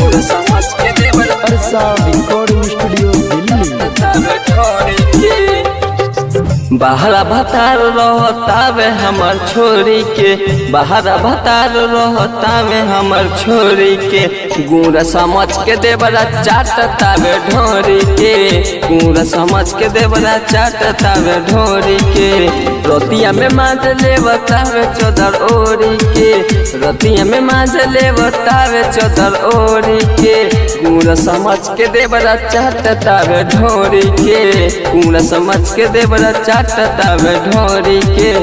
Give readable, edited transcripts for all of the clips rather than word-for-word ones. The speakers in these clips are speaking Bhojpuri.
गुण समझ के देवर वर्षा रिकॉर्डिंग स्टूडियो दिल्ली। बहरा भतार रहतावे हमर छोरी के, बहरा भतार रहतावे हमर छोरी के, गुण समझ के देवरा चाटतावे ढोरी के, गुण समझ के देवरा चाटतावे ढोरी के। रतिया में मांझ लेवतावे चदर ओरी के, रतिया में मांझ लेवतावे चदर ओरी के, गुण समझ के देवरा चाटतावे ढोरी के, गुण समझ के देवरा चाटतावे ढोरी के।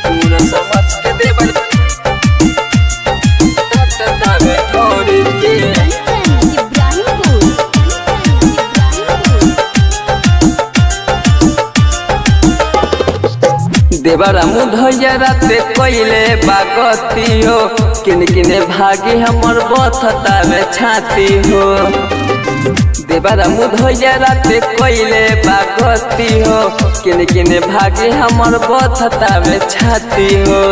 गुण समझ के देवरा चाटतावे ढोरी के। देवरा मुधैया राते कोइले बागती हो, किन किने भागी हमर बथतावे छाती हो। देवरा मुधैया राते कोइले बागती हो, किन किने भागी हमर बथतावे छाती हो।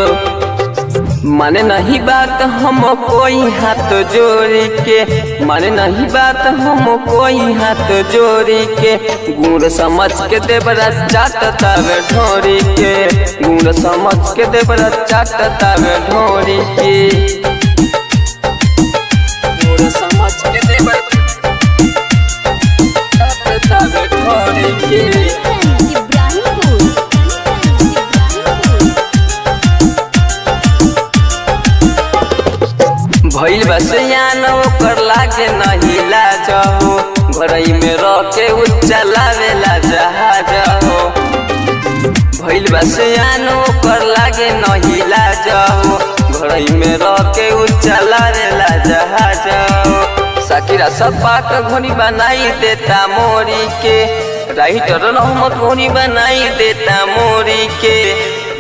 माने नहीं बात हम कोई हाथ जोड़ी के, माने नहीं बात हम कोई हाथ जोड़ी के, गुण समझ के देवरा चाटतावे ढोरी के, गुण समझ के देवरा चाटतावे ढोरी के। गुण समझ के देवरा चाटतावे ढोरी के। भइल बसियान ओकर लागे नहीं लाज हो, घरई में रखे उचलावेला जहाज हो। भइल बसियान ओकर लागे नहीं लाज हो, घरई में रखे उचलावेला जहाज हो। साकिरा सपाक घोनी बनाई देता मोरी के, राइटर रहमत घोनी बनाई देता मोरी के,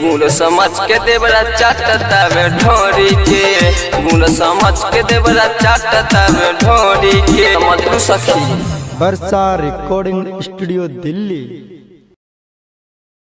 गुण समझ के देवरा चाटतावे ढोरी के, गुण समझ के देवरा चाटतावे ढोरी के। समझ लू सखी। वर्षा रिकॉर्डिंग स्टूडियो दिल्ली।